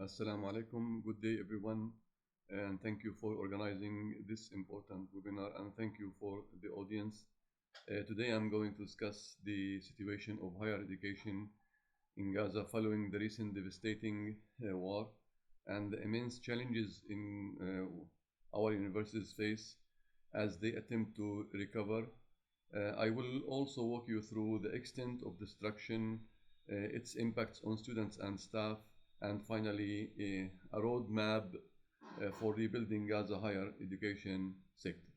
Assalamu alaikum. Good day, everyone, and thank you for organizing this important webinar, and thank you for the audience. Today, I'm going to discuss the situation of higher education in Gaza following the recent devastating war and the immense challenges our universities face as they attempt to recover. I will also walk you through the extent of destruction, its impacts on students and staff, and finally a roadmap for rebuilding Gaza higher education sector.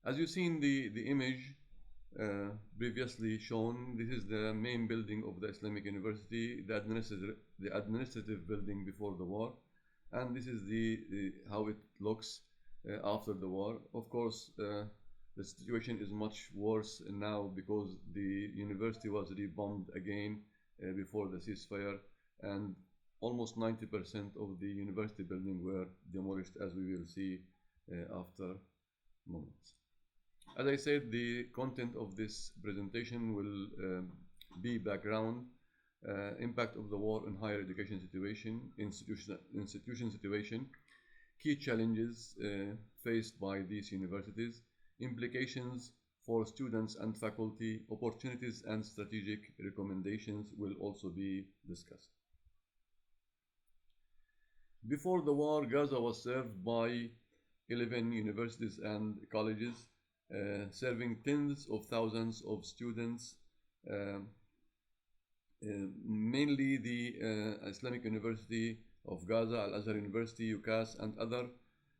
As you've seen the image previously shown, this is the main building of the Islamic University, the administrative building before the war, and this is how it looks after the war. Of course, the situation is much worse now because the university was rebombed again before the ceasefire, and almost 90% of the university building were demolished, as we will see after moments. As I said, the content of this presentation will be background, impact of the war on higher education institution situation, key challenges faced by these universities, implications for students and faculty, opportunities and strategic recommendations will also be discussed. Before the war, Gaza was served by 11 universities and colleges, serving tens of thousands of students, mainly the Islamic University of Gaza, Al-Azhar University, UCAS, and other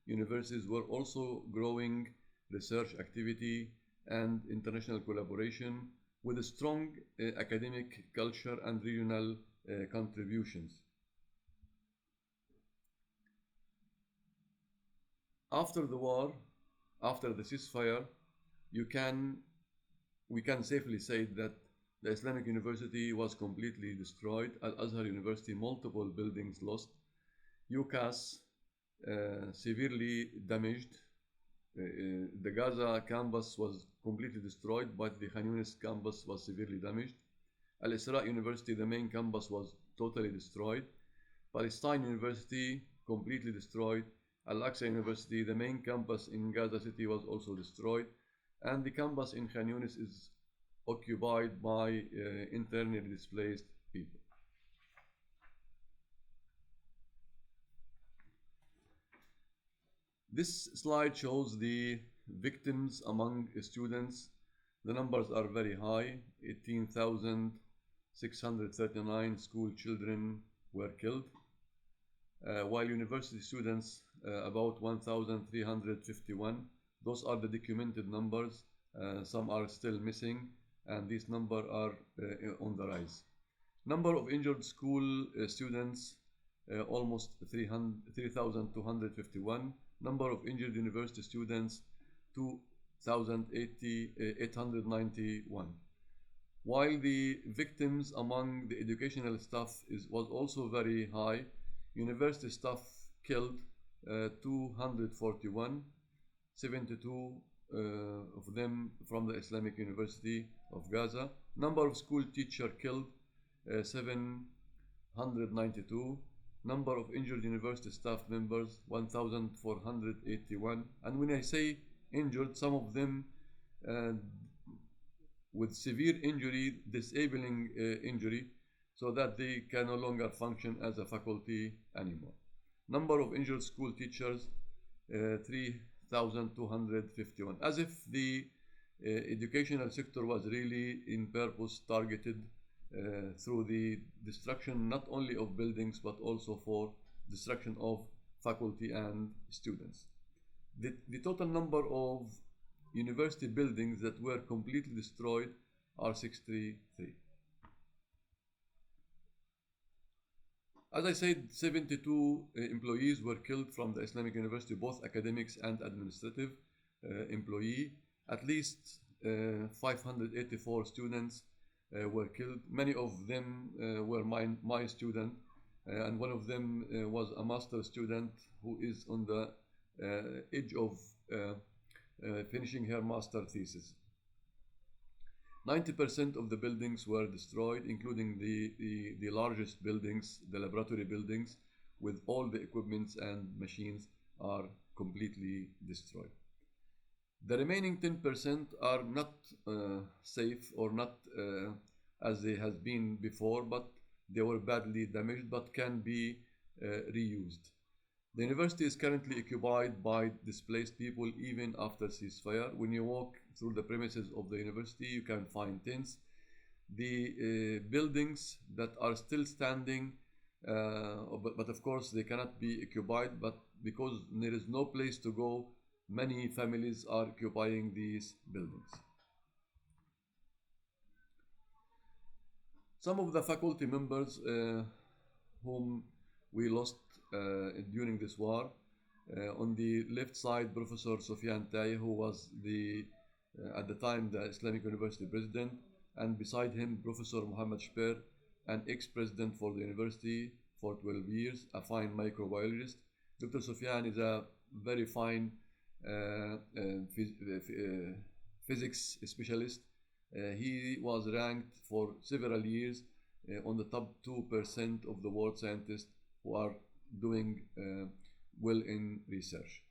universities were also growing research activity and international collaboration with a strong academic culture and regional contributions. After the war, after the ceasefire, we can safely say that the Islamic University was completely destroyed. Al-Azhar University, multiple buildings lost. UCAS severely damaged. The Gaza campus was completely destroyed, but the Khan Yunis campus was severely damaged. Al-Isra University, the main campus, was totally destroyed. Palestine University, completely destroyed. Al-Aqsa University, the main campus in Gaza City, was also destroyed. And the campus in Khan Yunis is occupied by internally displaced people. This slide shows the victims among students. The numbers are very high. 18,639 school children were killed, while university students, about 1,351. Those are the documented numbers. Some are still missing, and these numbers are on the rise. Number of injured school students, almost 3,251. Number of injured university students, 2,891. While the victims among the educational staff was also very high. University staff killed 241, 72 of them from the Islamic University of Gaza. Number of school teachers killed 792. Number of injured university staff members 1,481. And when I say injured, some of them with severe injury, disabling injury, so that they can no longer function as a faculty anymore. Number of injured school teachers 3,251. As if the educational sector was really in purpose targeted through the destruction not only of buildings but also for destruction of faculty and students. The total number of university buildings that were completely destroyed are 63. As I said, 72 employees were killed from the Islamic University, both academics and administrative employee. At least 584 students were killed. Many of them were my student, and one of them was a master student who is on the edge of finishing her master thesis. 90% of the buildings were destroyed, including the largest buildings, the laboratory buildings, with all the equipments and machines are completely destroyed. The remaining 10% are not safe or not as they has been before, but they were badly damaged but can be reused. The university is currently occupied by displaced people even after ceasefire. When you walk through the premises of the university, you can find tents. The buildings that are still standing, but of course they cannot be occupied, but because there is no place to go, many families are occupying these buildings. Some of the faculty members whom we lost during this war. On the left side, Professor Sufyan Taye, who was at the time the Islamic University president, and beside him, Professor Muhammad Shper, an ex-president for the university for 12 years, a fine microbiologist. Dr. Sufyan is a very fine physics specialist. He was ranked for several years on the top 2% of the world scientists who are doing well in research.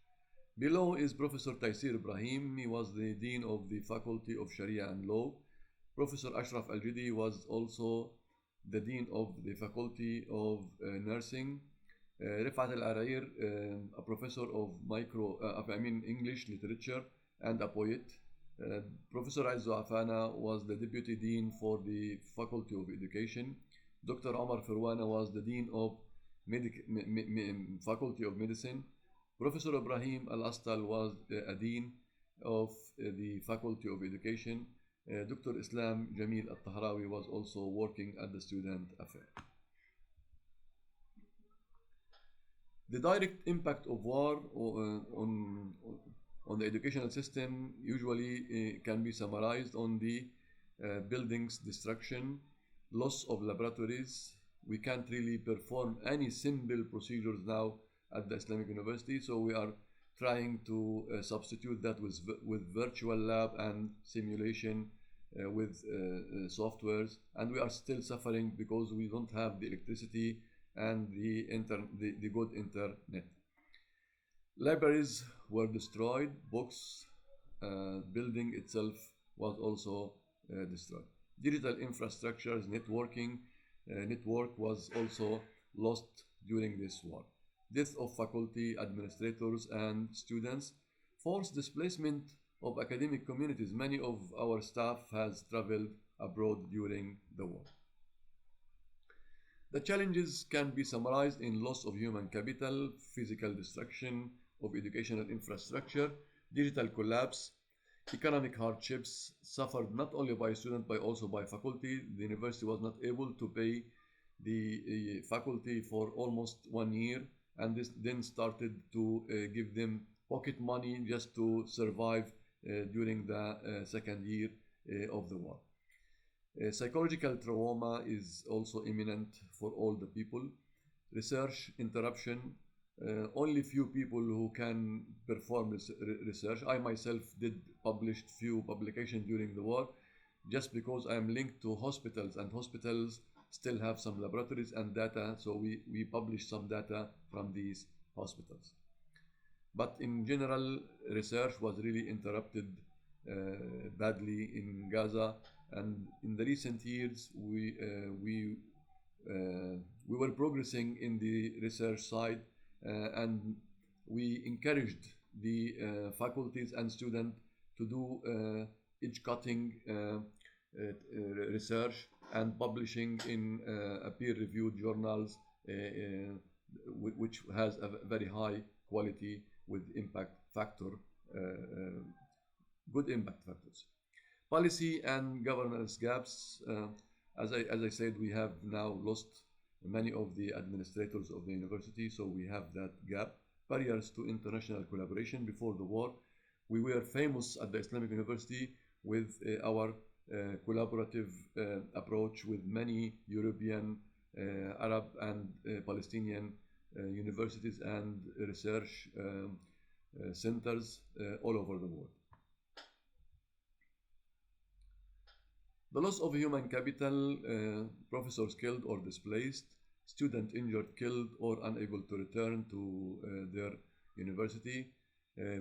Below is Professor Taysir Ibrahim. He was the Dean of the Faculty of Sharia and Law. Professor Ashraf Al-Judi was also the Dean of the Faculty of Nursing. Rifat Al-Arair, a professor of English literature and a poet. Professor Izzu Afana was the Deputy Dean for the Faculty of Education. Dr. Omar Firwana was the Dean of Faculty of Medicine. Professor Ibrahim Al-Astal was a Dean of the Faculty of Education. Dr. Islam Jamil Al-Tahrawi was also working at the Student Affairs. The direct impact of war on the educational system usually can be summarized on the buildings destruction, loss of laboratories. We can't really perform any simple procedures now at the Islamic University, so we are trying to substitute that with virtual lab and simulation with softwares, and we are still suffering because we don't have the electricity and the good internet. Libraries were destroyed, books, building itself was also destroyed. Digital infrastructures, network was also lost during this war. Death of faculty, administrators, and students, forced displacement of academic communities. Many of our staff has traveled abroad during the war. The challenges can be summarized in loss of human capital, physical destruction of educational infrastructure, digital collapse, economic hardships suffered not only by students but also by faculty. The university was not able to pay the faculty for almost 1 year, and this then started to give them pocket money just to survive during the second year of the war. Psychological trauma is also imminent for all the people. Research interruption, only few people who can perform research. I myself did published few publications during the war just because I am linked to hospitals, and hospitals still have some laboratories and data, so we publish some data from these hospitals. But in general, research was really interrupted badly in Gaza, and in the recent years we were progressing in the research side, and we encouraged the faculties and students to do edge-cutting research and publishing in peer-reviewed journals, which has a very high quality with impact factor, good impact factors. Policy and governance gaps. As I said, we have now lost many of the administrators of the university, so we have that gap. Barriers to international collaboration. Before the war, we were famous at the Islamic University with our collaborative approach with many European, Arab, and Palestinian universities and research centers all over the world. The loss of human capital, professors killed or displaced, student injured, killed, or unable to return to their university,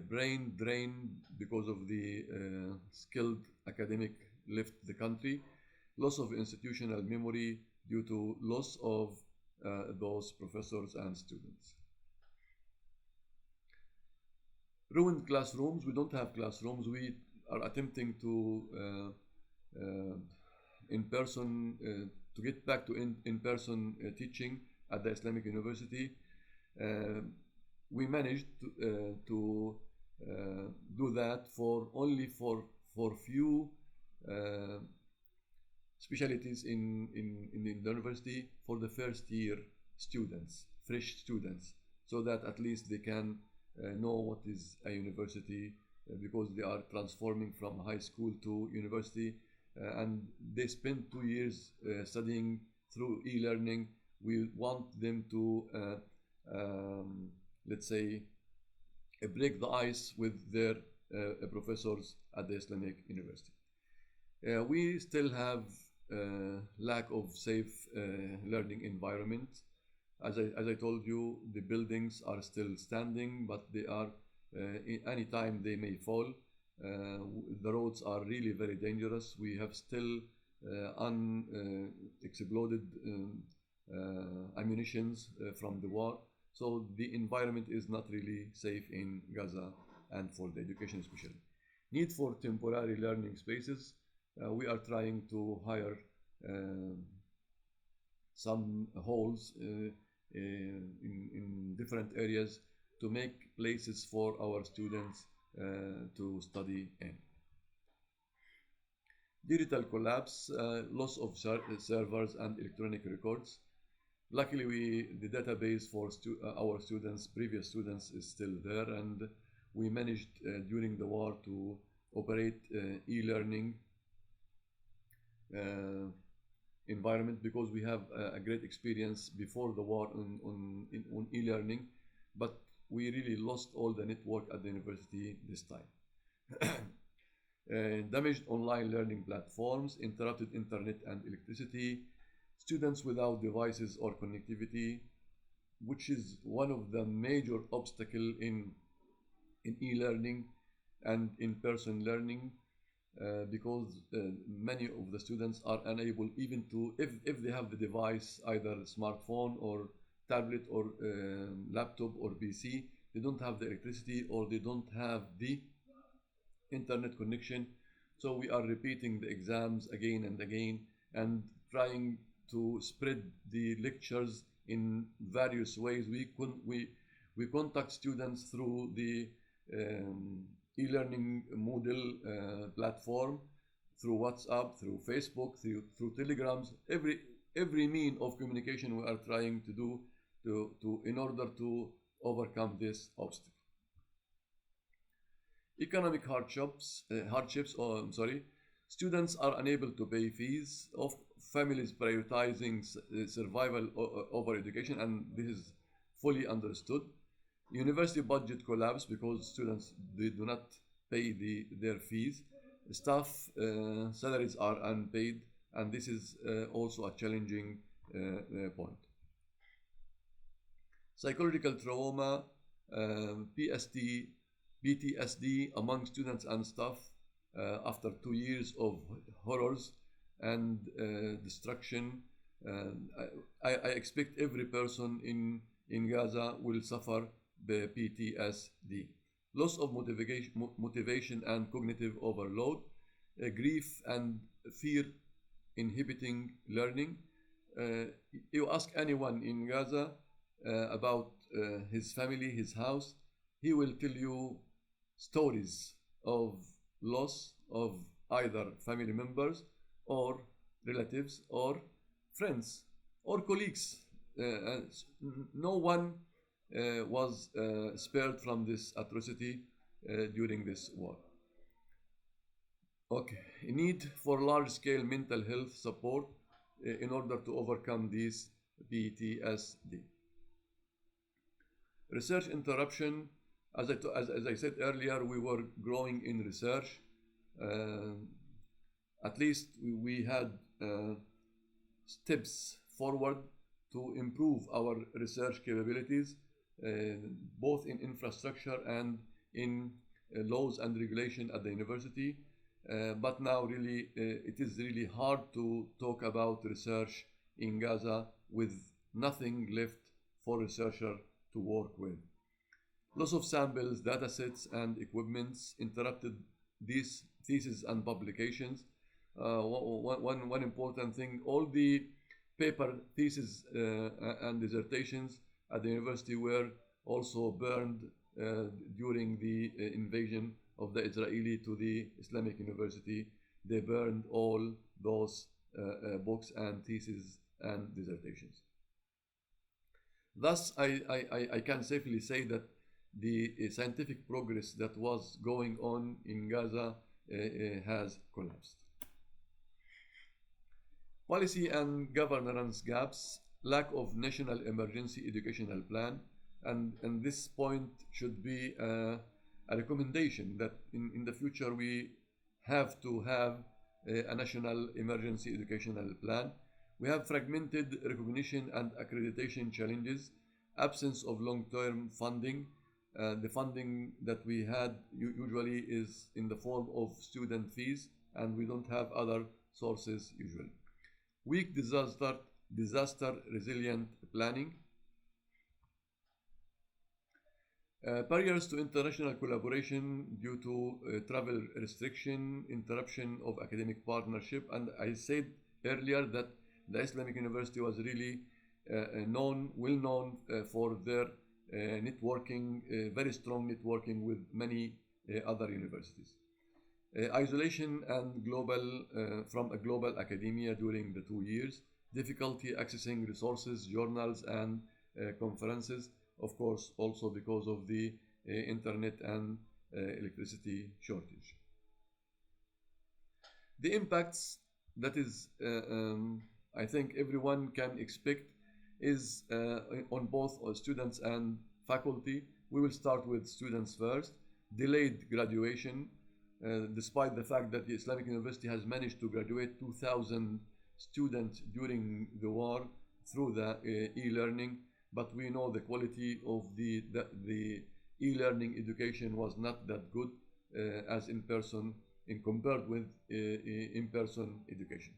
brain drain because of the skilled academic left the country, loss of institutional memory due to loss of those professors and students. Ruined classrooms. We don't have classrooms. We are attempting to in-person to get back to in-person teaching at the Islamic University. We managed to do that for only for few specialties in the university for the first year students, fresh students, so that at least they can know what is a university because they are transforming from high school to university, and they spend 2 years studying through e-learning. We want them to let's say break the ice with their professors at the Islamic University. We still have lack of safe learning environment. As I told you, the buildings are still standing, but they are any time they may fall. The roads are really very dangerous. We have still unexploded ammunitions from the war. So the environment is not really safe in Gaza and for the education especially. Need for temporary learning spaces. We are trying to hire some halls in different areas to make places for our students to study in. Digital collapse, loss of servers and electronic records. Luckily, the database for our students, previous students, is still there, and we managed during the war to operate e-learning environment because we have a great experience before the war on e-learning, but we really lost all the network at the university this time. Damaged online learning platforms, interrupted internet and electricity, students without devices or connectivity, which is one of the major obstacles in e-learning and in-person learning, because many of the students are unable even to, if they have the device, either smartphone or tablet or laptop or PC, they don't have the electricity or they don't have the internet connection. So we are repeating the exams again and again and trying to spread the lectures in various ways. We contact students through the e-learning Moodle platform, through WhatsApp, through Facebook, through Telegrams, every mean of communication we are trying to do in order to overcome this obstacle. Economic hardships. Students are unable to pay fees, of families prioritizing survival over education, and this is fully understood. University budget collapse because students they do not pay their fees. Staff salaries are unpaid, and this is also a challenging point. Psychological trauma, PTSD among students and staff after 2 years of horrors and destruction. I expect every person in Gaza will suffer the PTSD. Loss of motivation and cognitive overload, grief and fear inhibiting learning. You ask anyone in Gaza about his family, his house, he will tell you stories of loss of either family members or relatives or friends or colleagues. No one was spared from this atrocity during this war. Okay, need for large-scale mental health support in order to overcome this PTSD. Research interruption. As I said earlier, we were growing in research. at least we had steps forward to improve our research capabilities, uh, both in infrastructure and in laws and regulation at the university. But now, really, it is really hard to talk about research in Gaza with nothing left for researcher to work with. Loss of samples, data sets, and equipments interrupted these theses and publications. One important thing, all the paper theses and dissertations at the university were also burned during the invasion of the Israeli to the Islamic University. They burned all those books and theses and dissertations. Thus, I can safely say that the scientific progress that was going on in Gaza has collapsed. Policy and governance gaps, lack of national emergency educational plan, and this point should be a recommendation that in the future we have to have a national emergency educational plan. We have fragmented recognition and accreditation challenges, absence of long-term funding. The funding that we had usually is in the form of student fees, and we don't have other sources usually. Weak disaster resilient planning. Barriers to international collaboration due to travel restriction, interruption of academic partnership, and I said earlier that the Islamic University was really well known for their networking, very strong networking with many other universities. Isolation and from a global academia during the 2 years, difficulty accessing resources, journals, and conferences, of course, also because of the internet and electricity shortage. The impacts that is, I think everyone can expect is on both students and faculty. We will start with students first. Delayed graduation, despite the fact that the Islamic University has managed to graduate 2,000 students during the war through the e-learning, but we know the quality of the e-learning education was not that good as in person compared with in-person education.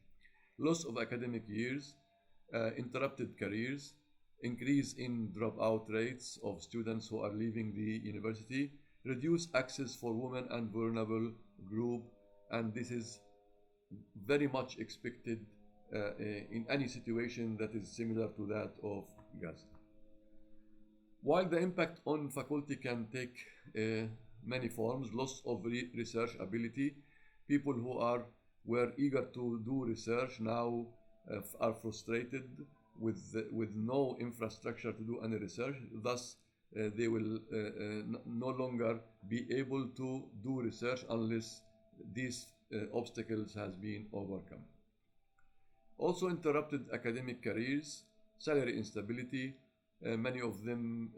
Loss of academic years, interrupted careers, increase in dropout rates of students who are leaving the university, reduced access for women and vulnerable group, and this is very much expected in any situation that is similar to that of Gaza. While the impact on faculty can take many forms, loss of research ability, people who were eager to do research now are frustrated with no infrastructure to do any research. Thus, they will no longer be able to do research unless these obstacles has been overcome. Also interrupted academic careers, salary instability. Many of them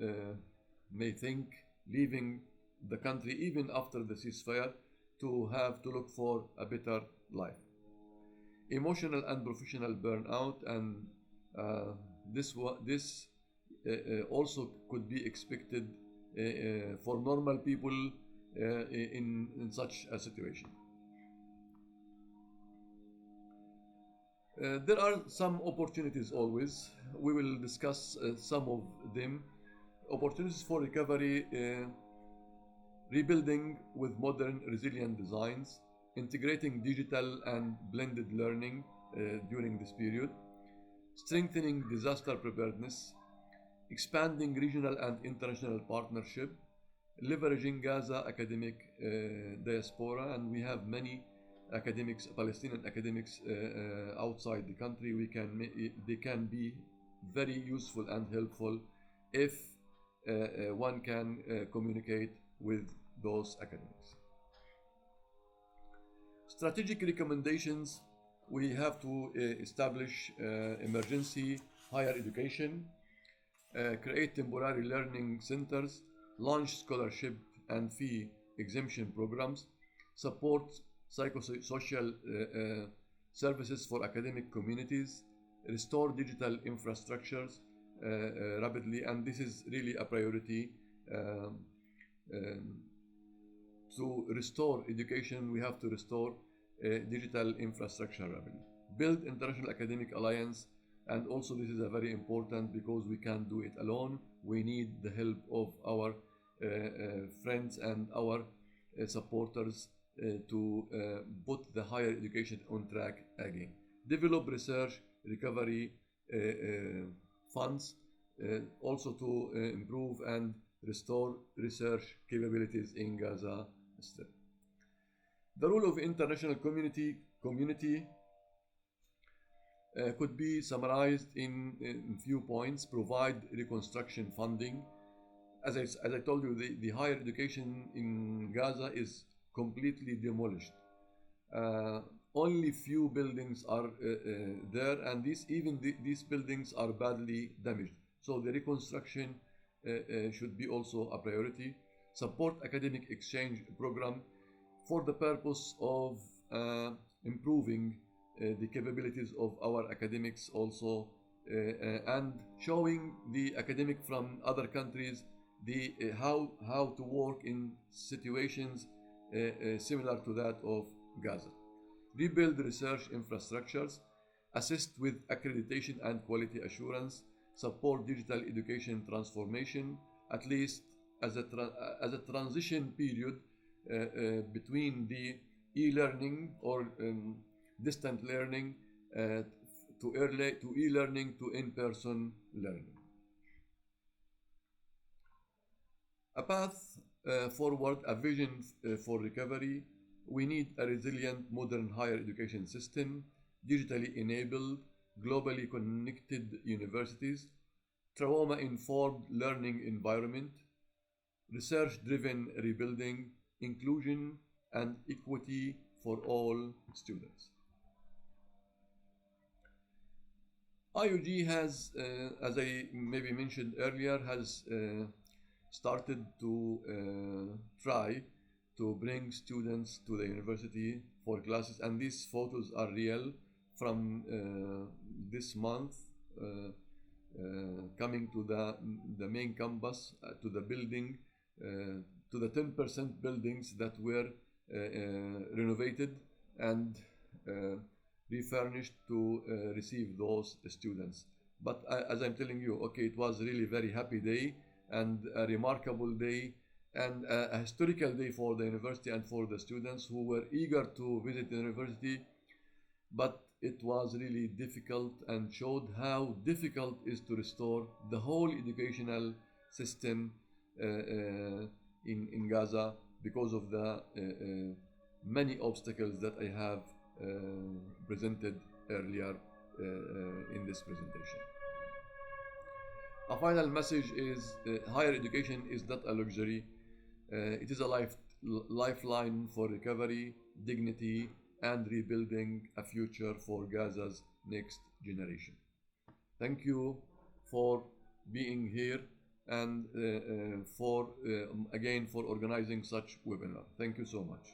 may think leaving the country even after the ceasefire to have to look for a better life. Emotional and professional burnout, and this also could be expected for normal people in such a situation. There are some opportunities always. We will discuss some of them. Opportunities for recovery, rebuilding with modern resilient designs, integrating digital and blended learning during this period, strengthening disaster preparedness, expanding regional and international partnership, leveraging Gaza academic diaspora, and we have many academics, Palestinian academics outside the country. They can be very useful and helpful if one can communicate with those academics. Strategic recommendations: we have to establish emergency higher education, create temporary learning centers, launch scholarship and fee exemption programs, support psychosocial services for academic communities, restore digital infrastructures rapidly, and this is really a priority. Um, um, to restore education, we have to restore digital infrastructure rapidly. Build international academic alliance, and also this is a very important because we can't do it alone. We need the help of our friends and our supporters to put the higher education on track again. Develop research recovery funds also to improve and restore research capabilities in Gaza Strip. The role of international community could be summarized in few points. Provide reconstruction funding. As I told you, the higher education in Gaza is completely demolished. Only few buildings are there, and these buildings are badly damaged. So the reconstruction should be also a priority. Support academic exchange program for the purpose of improving the capabilities of our academics also, and showing the academic from other countries the how to work in situations similar to that of Gaza. Rebuild research infrastructures, assist with accreditation and quality assurance, support digital education transformation, at least as a transition period between the e-learning or distant learning to e-learning to in-person learning. A path forward, a vision for recovery. We need a resilient, modern higher education system, digitally enabled, globally connected universities, trauma-informed learning environment, research-driven rebuilding, inclusion and equity for all students. IUG has, as I maybe mentioned earlier, has started to try to bring students to the university for classes, and these photos are real from this month, coming to the main campus, to the building, to the 10% buildings that were renovated and refurnished to receive those students. But as I'm telling you, okay, it was really very happy day and a remarkable day and a historical day for the university and for the students who were eager to visit the university. But it was really difficult and showed how difficult it is to restore the whole educational system in Gaza because of the many obstacles that I have presented earlier in this presentation. A final message is higher education is not a luxury. It is a lifeline for recovery, dignity, and rebuilding a future for Gaza's next generation. Thank you for being here and again for organizing such webinar. Thank you so much.